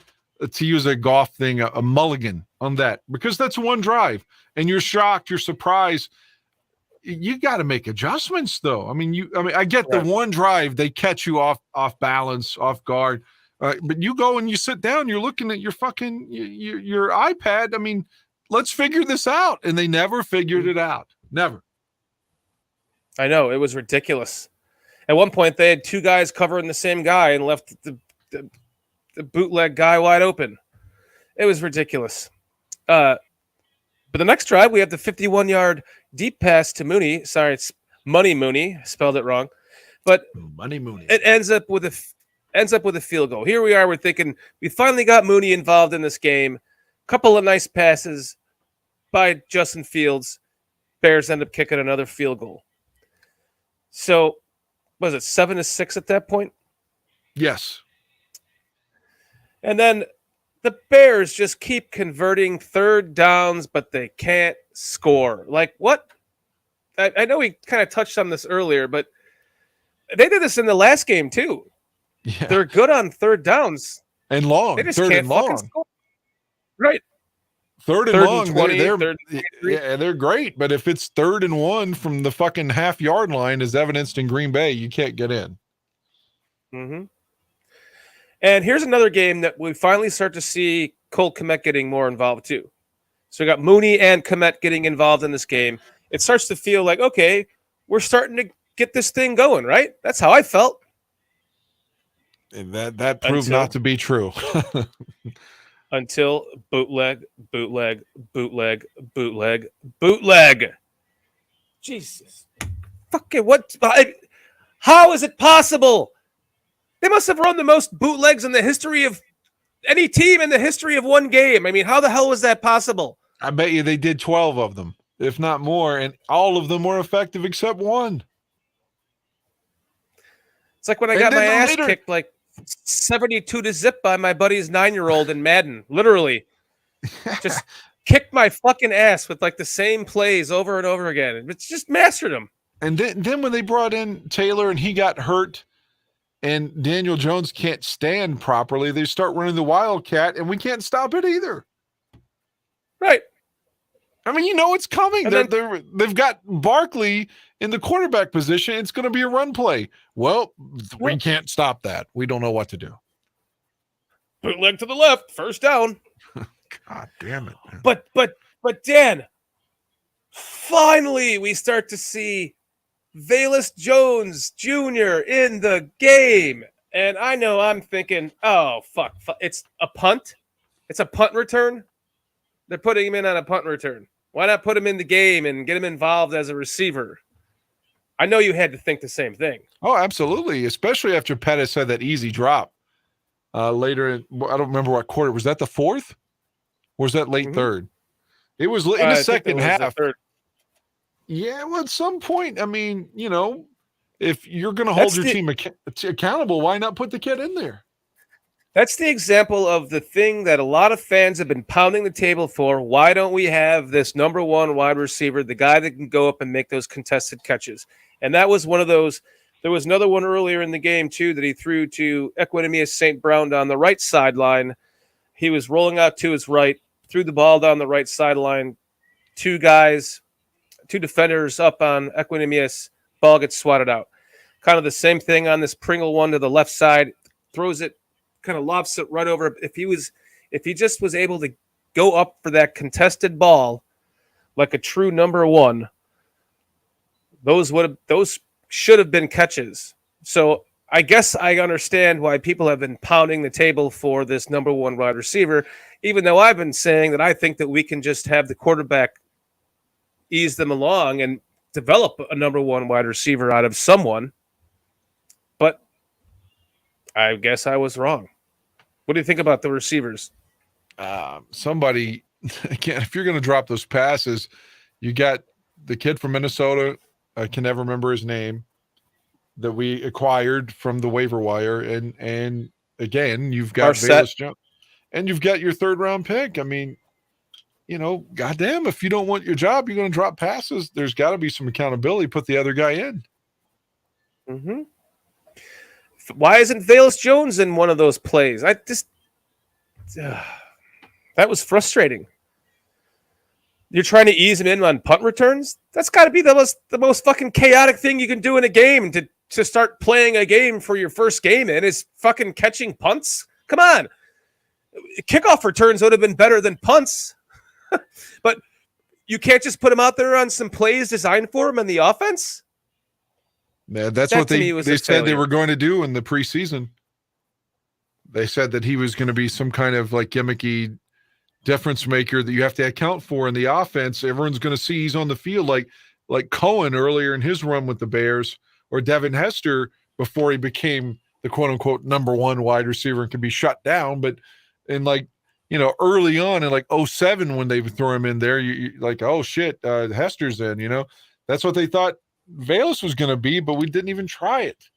to use a golf thing, a mulligan on that because that's one drive, and you're shocked, you're surprised. You got to make adjustments, though. I mean, I get the one drive they catch you off balance, off guard, but you go and you sit down, you're looking at your fucking your iPad. I mean, let's figure this out, and they never figured it out. Never. I know, it was ridiculous. At one point, they had two guys covering the same guy and left the bootleg guy wide open. It was ridiculous. But the next drive, we have the 51-yard deep pass to Mooney. Sorry, it's Money Mooney. Spelled it wrong. But Money Mooney. it ends up with a field goal. Here we are. We're thinking we finally got Mooney involved in this game. Couple of nice passes by Justin Fields. Bears end up kicking another field goal. So, was it 7-6 at that point? Yes. And then the Bears just keep converting third downs, but they can't score. Like, what? I know we kind of touched on this earlier, but they did this in the last game, too. Yeah. They're good on third downs. And long. They just third can't and fucking long. score. Right. Third and Third long, and 20, they're great. But if it's 3rd and 1 from the fucking half-yard line, as evidenced in Green Bay, you can't get in. Mm-hmm. And here's another game that we finally start to see Cole Kmet getting more involved too. So we got Mooney and Kmet getting involved in this game. It starts to feel like, okay, we're starting to get this thing going, right? That's how I felt. And that proved not to be true. Until bootleg. Jesus. Fucking what? How is it possible? They must have run the most bootlegs in the history of any team in the history of one game. I mean, how the hell was that possible? I bet you they did 12 of them, if not more, and all of them were effective except one. It's like when I got my ass kicked like 72-0 by my buddy's 9-year-old in Madden. Literally. Just kicked my fucking ass with like the same plays over and over again. It's just mastered them. And then when they brought in Taylor and he got hurt and Daniel Jones can't stand properly, they start running the Wildcat and we can't stop it either. Right. I mean, you know it's coming. They've got Barkley in the quarterback position. It's going to be a run play. Well, we can't stop that. We don't know what to do. Bootleg to the left, first down. God damn it. Man. But Dan, finally we start to see Velus Jones Jr. in the game. And I know I'm thinking, oh, fuck. It's a punt? It's a punt return? They're putting him in on a punt return. Why not put him in the game and get him involved as a receiver? I know you had to think the same thing. Oh, absolutely. Especially after Pettis had that easy drop later. I don't remember what quarter. Was that the 4th? Or was that late third? It was in the second half. Yeah, well, at some point, I mean, you know, if you're going to hold your team accountable, why not put the kid in there? That's the example of the thing that a lot of fans have been pounding the table for. Why don't we have this number one wide receiver, the guy that can go up and make those contested catches? And that was one of those. There was another one earlier in the game, too, that he threw to Equinemius St. Brown down the right sideline. He was rolling out to his right, threw the ball down the right sideline. Two defenders up on Equinemius. Ball gets swatted out. Kind of the same thing on this Pringle one to the left side. Throws it. Kind of lofts it right over. If he just was able to go up for that contested ball like a true number one, those should have been catches. So I guess I understand why people have been pounding the table for this number one wide receiver, even though I've been saying that I think that we can just have the quarterback ease them along and develop a number one wide receiver out of someone. But I guess I was wrong. What do you think about the receivers? Somebody, again, if you're going to drop those passes, you got the kid from Minnesota. I can never remember his name, that we acquired from the waiver wire. And again, you've got Velus Jones, and you've got your 3rd round pick. I mean, you know, goddamn, if you don't want your job, you're going to drop passes. There's got to be some accountability. Put the other guy in. Mm-hmm. Why isn't Velus Jones in one of those plays? That was frustrating. You're trying to ease him in on punt returns? That's got to be the most fucking chaotic thing you can do in a game to start playing a game for your first game in is fucking catching punts. Come on. Kickoff returns would have been better than punts. But you can't just put him out there on some plays designed for him in the offense? Yeah, that's That what to me was they a said they failure. were going to do in the preseason. They said that he was going to be some kind of like gimmicky difference maker that you have to account for in the offense. Everyone's going to see he's on the field like Cohen earlier in his run with the Bears, or Devin Hester before he became the quote unquote number one wide receiver and could be shut down. But in early on in like 07 when they would throw him in there, you like, oh shit, Hester's in, that's what they thought Valus was going to be, but we didn't even try it.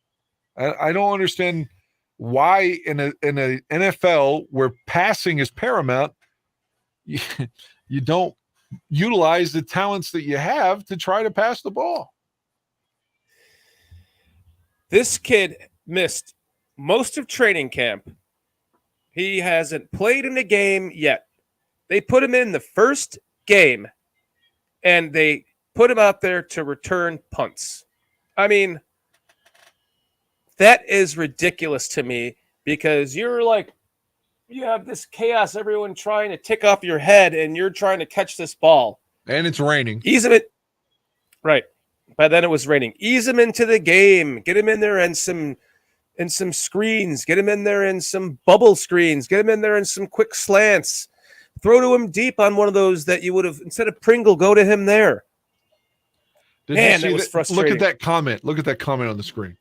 I don't understand why in a NFL where passing is paramount, you don't utilize the talents that you have to try to pass the ball. This kid missed most of training camp. He hasn't played in a game yet. They put him in the first game, and they put him out there to return punts. I mean, that is ridiculous to me, because you have this chaos, everyone trying to tick off your head, and you're trying to catch this ball. And it's raining. Ease him in. Right. By then it was raining. Ease him into the game. Get him in there and some screens. Get him in there in some bubble screens. Get him in there in some quick slants. Throw to him deep on one of those that you would have, instead of Pringle, go to him there. Man, that was frustrating. Look at that comment. Look at that comment on the screen.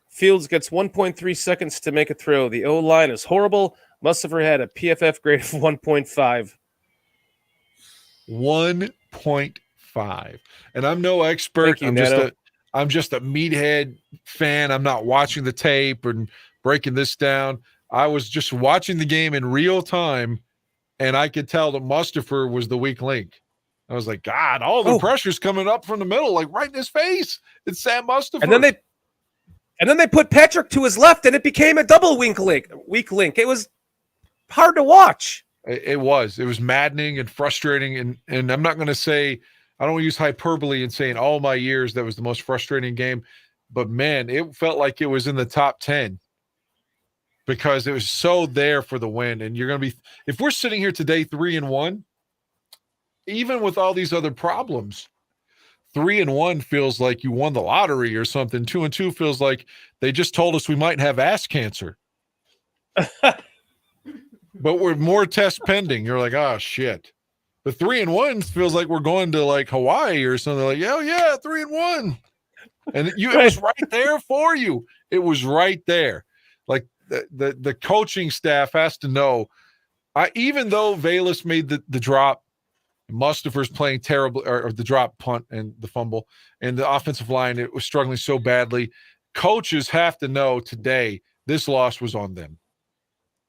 Fields gets 1.3 seconds to make a throw. The O-line is horrible. Mustafa had a PFF grade of 1.5. 1.5. And I'm no expert. Thank you, I'm just a meathead fan. I'm not watching the tape and breaking this down. I was just watching the game in real time, and I could tell that Mustafa was the weak link. I was like, God, all the pressure's coming up from the middle, like right in his face. It's Sam Mustafa. And then they put Patrick to his left, and it became a double weak link. It was hard to watch. It was maddening and frustrating. And I'm not going to say, I don't want to use hyperbole in saying all my years that was the most frustrating game, but man, it felt like it was in the top 10 because it was so there for the win. And you're going to be, if we're sitting here today 3-1, even with all these other problems, 3-1 feels like you won the lottery or something. 2-2 feels like they just told us we might have ass cancer. But we're more tests pending. You're like, oh shit. The 3-1 feels like we're going to like Hawaii or something. Like, yeah, 3-1. And it was right there for you. It was right there. Like the coaching staff has to know. Even though Valus made the drop, Mustafa's playing terribly, or the drop, punt, and the fumble, and the offensive line, it was struggling so badly. Coaches have to know today this loss was on them.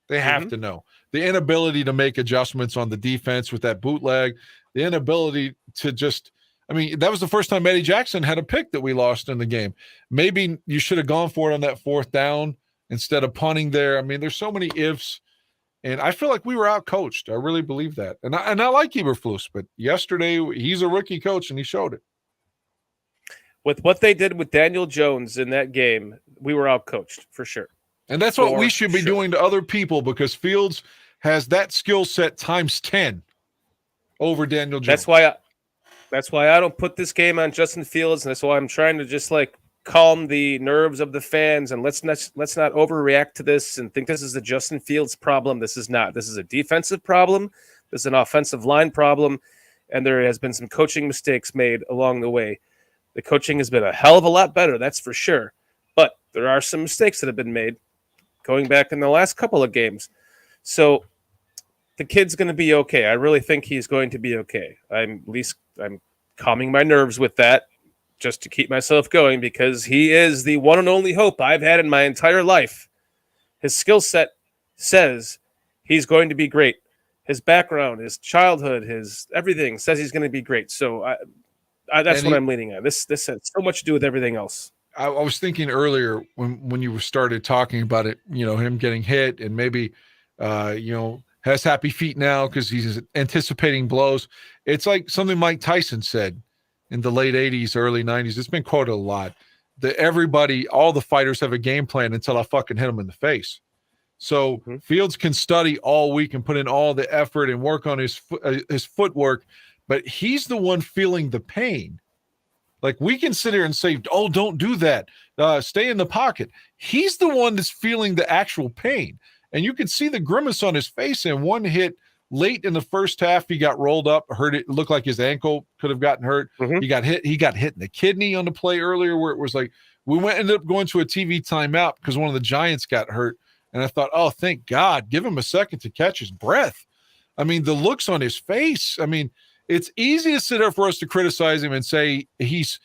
They have to know. The inability to make adjustments on the defense with that bootleg, the inability to just – I mean, that was the first time Eddie Jackson had a pick that we lost in the game. Maybe you should have gone for it on that fourth down instead of punting there. I mean, there's so many ifs. And I feel like we were out-coached. I really believe that. And I like Eberflus, but yesterday he's a rookie coach, and he showed it. With what they did with Daniel Jones in that game, we were out-coached for sure. And that's what we should be doing to other people, because Fields has that skill set times 10 over Daniel Jones. That's why I don't put this game on Justin Fields, and that's why I'm trying to just like calm the nerves of the fans, and let's not overreact to this and think this is a Justin Fields problem. This is not. This is a defensive problem. This is an offensive line problem, and there has been some coaching mistakes made along the way. The coaching has been a hell of a lot better, that's for sure. But there are some mistakes that have been made going back in the last couple of games. So the kid's going to be okay. I really think he's going to be okay. I'm calming my nerves with that, just to keep myself going, because he is the one and only hope I've had in my entire life. His skill set says he's going to be great. His background, his childhood, his everything says he's going to be great. So that's what I'm leaning on. This has so much to do with everything else. I was thinking earlier when you started talking about it, him getting hit and maybe, has happy feet now because he's anticipating blows. It's like something Mike Tyson said in the late 80s, early 90s. It's been quoted a lot that all the fighters have a game plan until I fucking hit them in the face. So Fields can study all week and put in all the effort and work on his footwork, but he's the one feeling the pain. Like, we can sit here and say, oh, don't do that. Stay in the pocket. He's the one that's feeling the actual pain. And you could see the grimace on his face. And one hit late in the first half, he got rolled up, hurt it. It looked like his ankle could have gotten hurt. Mhm. He got hit in the kidney on the play earlier, where it was like, ended up going to a TV timeout because one of the Giants got hurt. And I thought, oh, thank God, give him a second to catch his breath. I mean, the looks on his face. I mean, it's easy to sit there for us to criticize him and say he's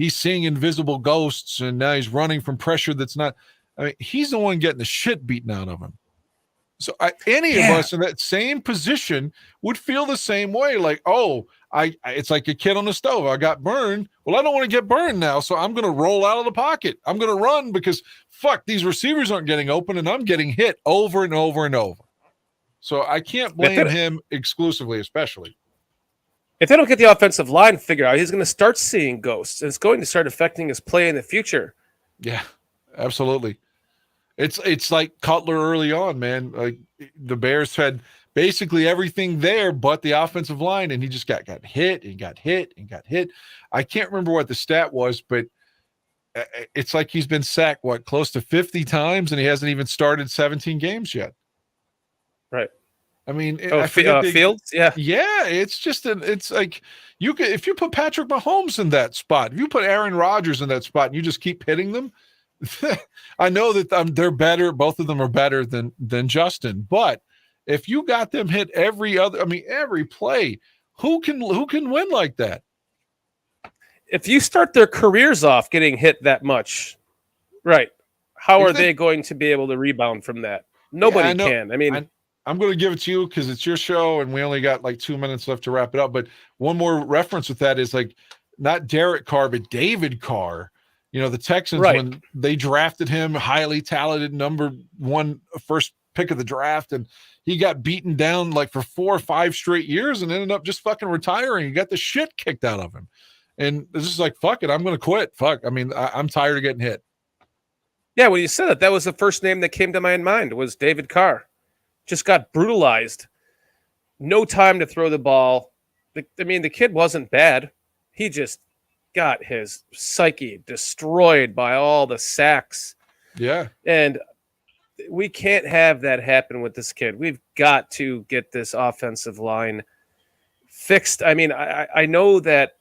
seeing invisible ghosts and now he's running from pressure that's not. I mean, he's the one getting the shit beaten out of him. So any of us in that same position would feel the same way. Like, oh, it's like a kid on the stove. I got burned. Well, I don't want to get burned now, so I'm going to roll out of the pocket. I'm going to run because, fuck, these receivers aren't getting open and I'm getting hit over and over and over. So I can't blame him exclusively, especially. If they don't get the offensive line figured out, he's going to start seeing ghosts, and it's going to start affecting his play in the future. Yeah, absolutely. It's like Cutler early on, man. Like, the Bears had basically everything there but the offensive line, and he just got hit and got hit and got hit. I can't remember what the stat was, but it's like he's been sacked, close to 50 times, and he hasn't even started 17 games yet. Right. I mean, Fields, yeah, it's just it's like if you put Patrick Mahomes in that spot, if you put Aaron Rodgers in that spot, and you just keep hitting them, I know that they're better. Both of them are better than Justin, but if you got them hit every play, who can win like that? If you start their careers off getting hit that much, right? How are they going to be able to rebound from that? Nobody can. I mean. I'm going to give it to you because it's your show and we only got like 2 minutes left to wrap it up. But one more reference with that is like not Derek Carr, but David Carr. You know, the Texans, when they drafted him, highly talented, number 1 first pick of the draft, and he got beaten down like for 4 or 5 straight years and ended up just fucking retiring. He got the shit kicked out of him. And this is like, fuck it, I'm going to quit. Fuck. I mean, I'm tired of getting hit. Yeah, when you said that was the first name that came to my mind was David Carr. Just got brutalized. No time to throw the ball. The kid wasn't bad. He just got his psyche destroyed by all the sacks. Yeah. And we can't have that happen with this kid. We've got to get this offensive line fixed. I mean, I know that,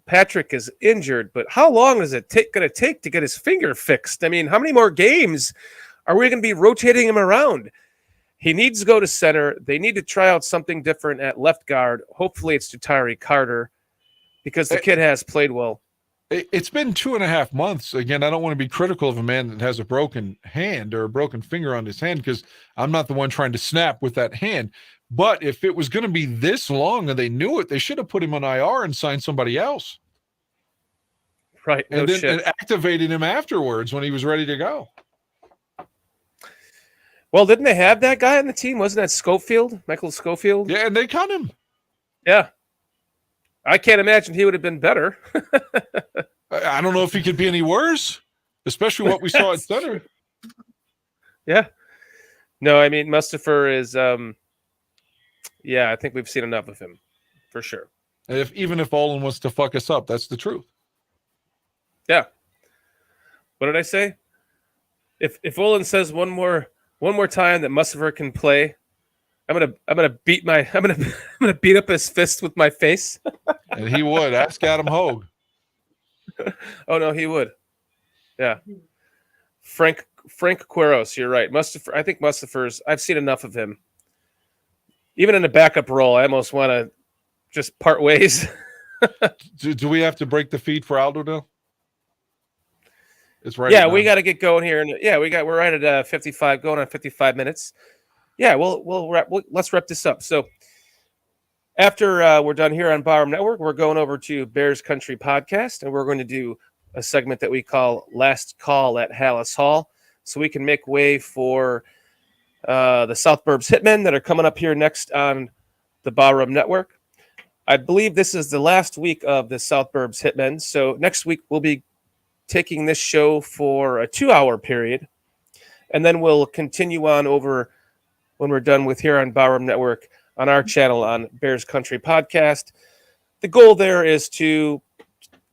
Patrick is injured, but how long is it going to take to get his finger fixed? I mean, how many more games are we going to be rotating him around? He needs to go to center. They need to try out something different at left guard. Hopefully it's to Tyree Carter because the kid has played well. It's been 2.5 months. Again, I don't want to be critical of a man that has a broken hand or a broken finger on his hand because I'm not the one trying to snap with that hand. But if it was going to be this long and they knew it, they should have put him on IR and signed somebody else. Right. And then activated him afterwards when he was ready to go. Well, didn't they have that guy on the team? Wasn't that Schofield, Michael Schofield? Yeah, and they cut him. Yeah. I can't imagine he would have been better. I don't know if he could be any worse, especially what we saw at center. Yeah. No, I mean, Mustipher is, I think we've seen enough of him, for sure. And even if Olin wants to fuck us up, that's the truth. Yeah. What did I say? If Olin says one more time that Mustipher can play, I'm gonna beat up his fist with my face. And he would. Ask Adam Hogue. Oh no, he would. Yeah. Frank Quiros, you're right. I think Mustipher's. I've seen enough of him. Even in a backup role, I almost want to just part ways. Do we have to break the feed for Aldo now? It's right. Yeah, we got to get going here, and we're right at 55, going on 55 minutes. Yeah, let's wrap this up. So after we're done here on Barroom Network, we're going over to Bears Country Podcast, and we're going to do a segment that we call Last Call at Hallis Hall, so we can make way for the South Burbs Hitmen that are coming up here next on the Barroom Network. I believe this is the last week of the South Burbs Hitmen, so next week we'll be taking this show for a 2-hour period, and then we'll continue on over when we're done with here on Barroom Network on our channel on Bears Country Podcast. the goal there is to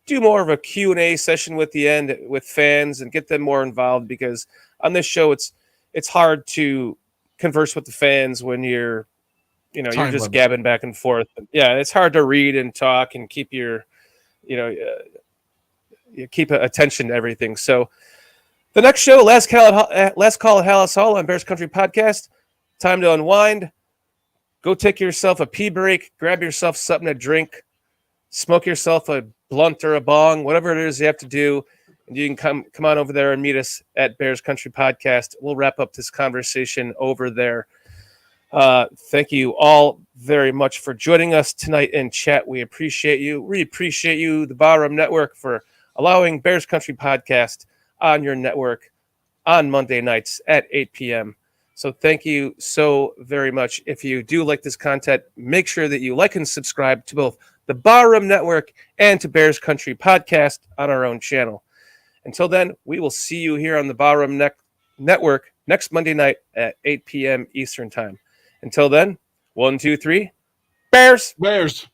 do more of a Q&A session with the end with fans and get them more involved, because on this show it's hard to converse with the fans when you're you're Time just limit. gabbing back and forth. Yeah, it's hard to read and talk and keep your you keep attention to everything. So the next show, last call at Hallis Hall on Bears Country Podcast. Time to unwind. Go take yourself a pee break. Grab yourself something to drink. Smoke yourself a blunt or a bong, whatever it is you have to do. And you can come on over there and meet us at Bears Country Podcast. We'll wrap up this conversation over there. Thank you all very much for joining us tonight in chat. We appreciate you. We appreciate you, the Barroom Network, for allowing Bears Country Podcast on your network on Monday nights at 8 p.m. So thank you so very much. If you do like this content, make sure that you like and subscribe to both the Barroom Network and to Bears Country Podcast on our own channel. Until then, we will see you here on the Barroom Network next Monday night at 8 p.m. Eastern Time. Until then, 1, 2, 3, Bears! Bears.